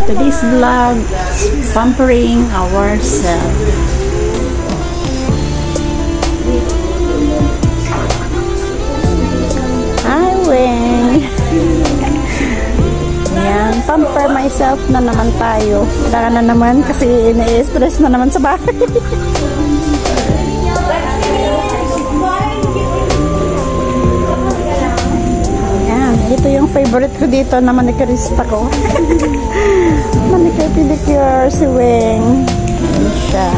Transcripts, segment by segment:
for today's vlog, pampering ourselves. Hi, Weng! Ayan, pamper myself na naman tayo. Kailangan na naman kasi na-stress na naman sa bahay. Ito yung favorite ko dito na manikurista ko. Manicure pedicure si Weng. Ayan siya.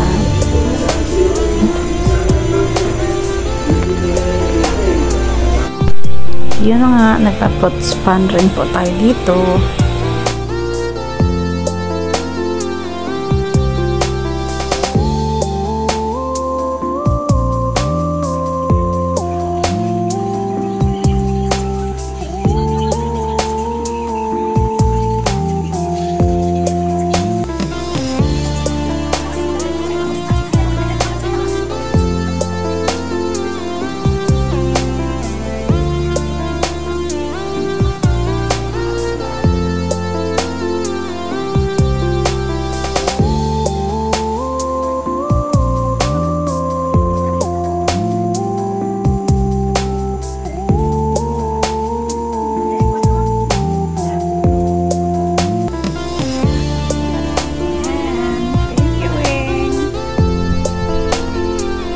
Yun na nga, nagpa-span rin po tayo dito.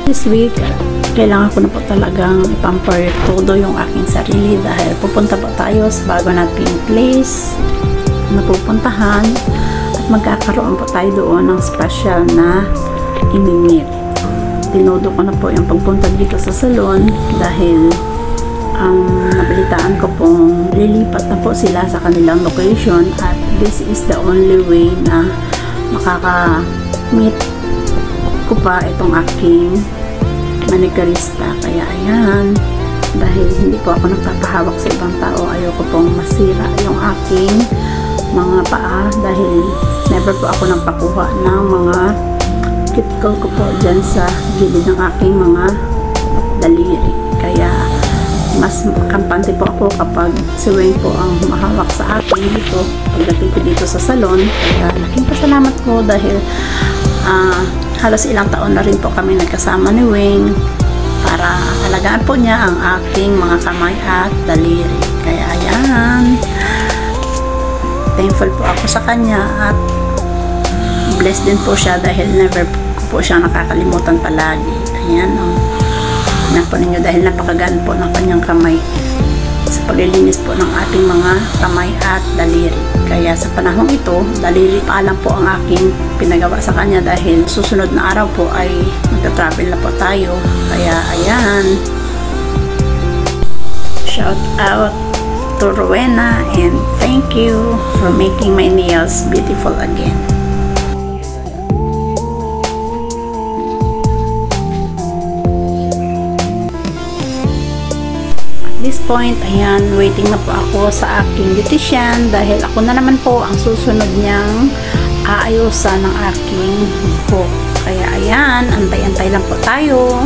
This week, kailangan ko na po talagang ipamper todo yung aking sarili dahil pupunta po tayo sa bago nating place na pupuntahan at magkakaroon po tayo doon ng special na imimit. Tinodo ko na po yung pagpunta dito sa salon dahil ang nabalitaan ko pong lilipat na po sila sa kanilang location at this is the only way na makaka-meet ko pa itong aking manicurista. Kaya ayan, dahil hindi po ako nagpapahawak sa ibang tao, ayoko pong masira yung aking mga paa dahil never po ako nagpakuha ng mga cuticle ko po dyan sa gilid ng aking mga daliri. Kaya mas kampante po ako kapag si Weng po ang mahawak sa akin dito pagdating ko dito sa salon. Kaya laking pasalamat ko dahil halos ilang taon na rin po kami nagkasama ni Weng para alagaan po niya ang aking mga kamay at daliri. Kaya ayan, thankful po ako sa kanya at blessed din po siya dahil never po siya nakakalimutan palagi. Ayan, po ninyo dahil napakagaan po ng kanyang kamay sa paglilinis po ng ating mga kamay at daliri. Kaya sa panahong ito, daliri pa lang po ang aking pinagawa sa kanya dahil susunod na araw po ay magta-travel na po tayo. Kaya ayan, shout out to Rowena and thank you for making my nails beautiful again. This point, ayan, waiting na po ako sa aking beautician dahil ako na naman po ang susunod niyang aayusan ng aking buhok. Kaya ayan, antay-antay lang po tayo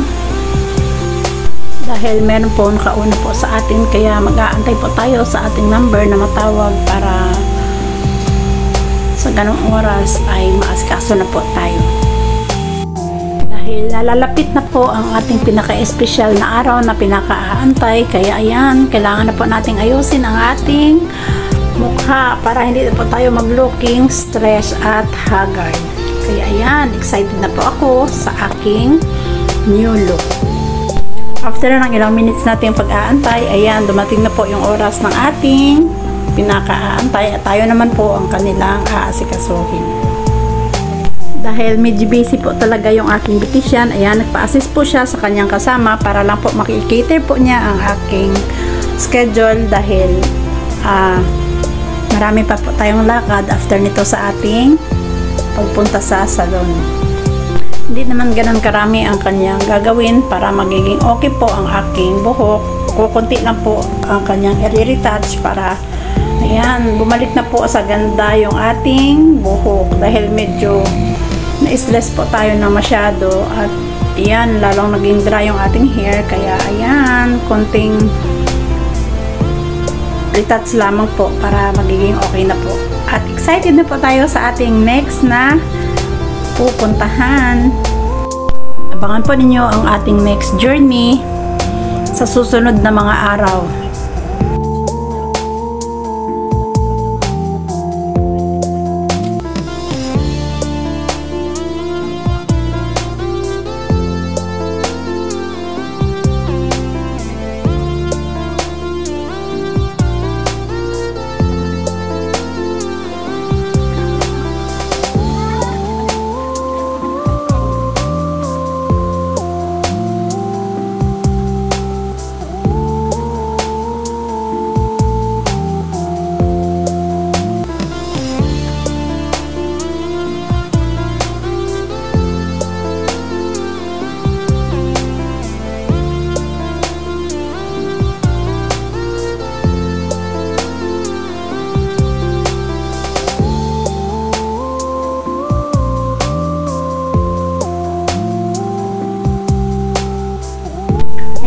dahil meron po nakauna po sa atin, kaya mag-aantay po tayo sa ating number na matawag para sa ganong oras ay maasikaso na po tayo. Dahil nalalapit na po ang ating pinaka-espesyal na araw na pinaka-aantay, kaya ayan, kailangan na po nating ayusin ang ating mukha para hindi na po tayo mag-looking stress at haggard. Kaya ayan, excited na po ako sa aking new look. After ng ilang minutes nating pag-aantay, ayan, dumating na po yung oras ng ating pinaka-aantay at tayo naman po ang kanilang aasikasuhin. Dahil medyo busy po talaga yung aking beautician, ayan, nagpa-assist po siya sa kanyang kasama para lang po makikater po niya ang aking schedule dahil marami pa po tayong lakad after nito sa ating pagpunta sa salon. Hindi naman ganun karami ang kanyang gagawin para magiging okay po ang aking buhok. Kukunti lang po ang kanyang i-retouch para ayan, bumalik na po sa ganda yung ating buhok dahil medyo na-stress po tayo na masyado at ayan, lalong naging dry yung ating hair. Kaya ayan, konting retouch lamang po para magiging okay na po. At excited na po tayo sa ating next na pupuntahan. Abangan po ninyo ang ating next journey sa susunod na mga araw.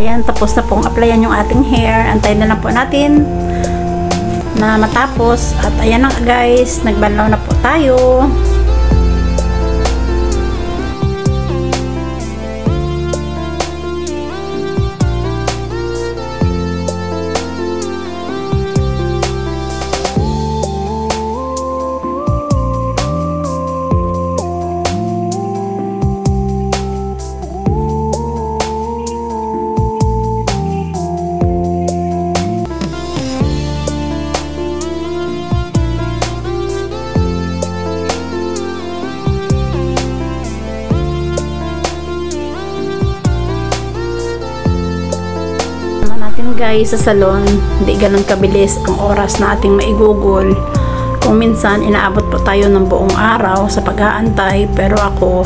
Ayan, tapos na pong applyan yung ating hair. Antayin na lang po natin na matapos. At ayan na guys, nagbanlaw na po tayo. Guys, sa salon, hindi ganun kabilis ang oras na ating maigugol. Kung minsan, inaabot po tayo ng buong araw sa pag-aantay, pero ako,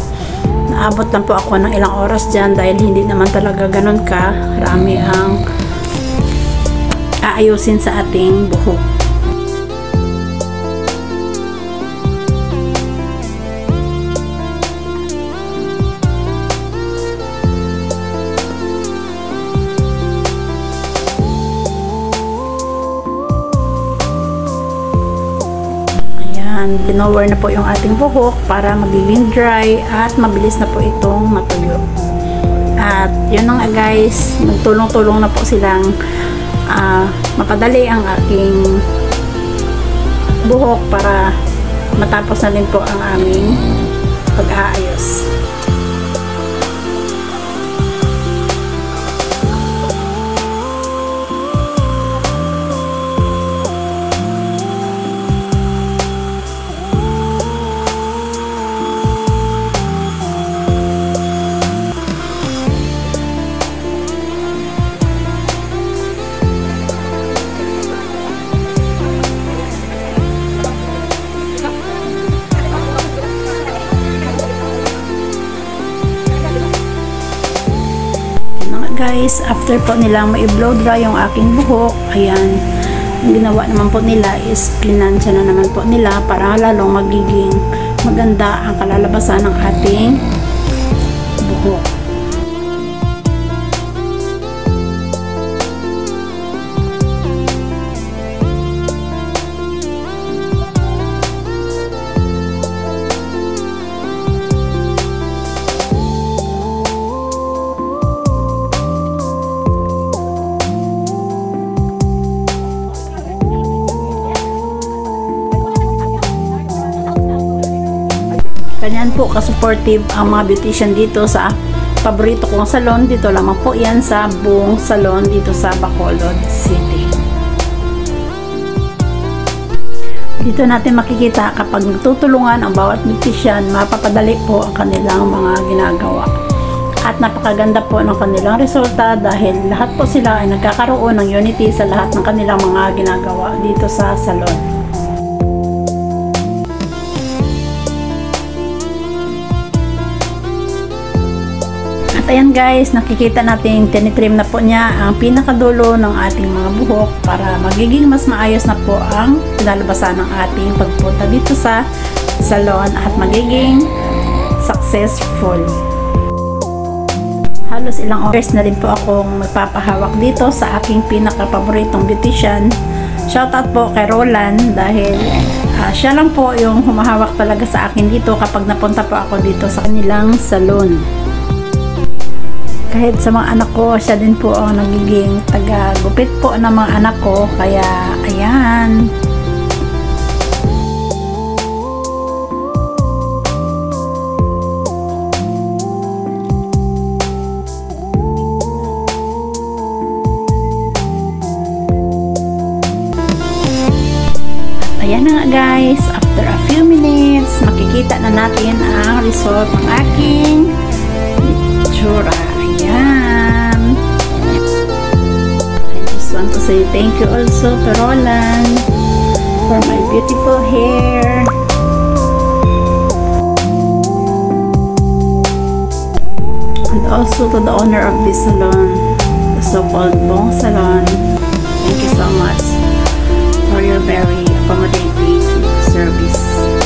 naabot lang po ako ng ilang oras dyan dahil hindi naman talaga ganun ka rami ang aayusin sa ating buhok. Binower na po yung ating buhok para magiging dry at mabilis na po itong matuyo. At yun nga guys, nagtulong-tulong na po silang mapadali ang aking buhok para matapos na din po ang aming pag-aayos. Guys, after po nilang ma-blow dry yung aking buhok, ayan, ang ginawa naman po nila is plinansya na naman po nila para lalong magiging maganda ang kalalabasan ng ating buhok. Ganyan po ka-supportive ang mga beautician dito sa paborito kong salon. Dito lamang po yan sa Buong Salon dito sa Bacolod City. Dito natin makikita kapag nagtutulungan ang bawat beautician, mapapadali po ang kanilang mga ginagawa. At napakaganda po ng kanilang resulta dahil lahat po sila ay nagkakaroon ng unity sa lahat ng kanilang mga ginagawa dito sa salon. Ayan guys, nakikita natin tinitrim na po niya ang pinakadulo ng ating mga buhok para magiging mas maayos na po ang pinalabasan ng ating pagpunta dito sa salon at magiging successful. Halos ilang oras na rin po akong magpapahawak dito sa aking pinaka-paboritong beautician Shoutout po kay Roland dahil siya lang po yung humahawak talaga sa akin dito kapag napunta po ako dito sa kanilang salon. Kahit sa mga anak ko, siya din po ang nagiging taga-gupit po ng mga anak ko. Kaya, ayan. Ayan na nga guys, after a few minutes, makikita na natin ang result ng aking itsura. Ayan. I just want to say thank you also to Roland for my beautiful hair. And also to the owner of this salon, the so-called Bong Salon. Thank you so much for your very accommodating service.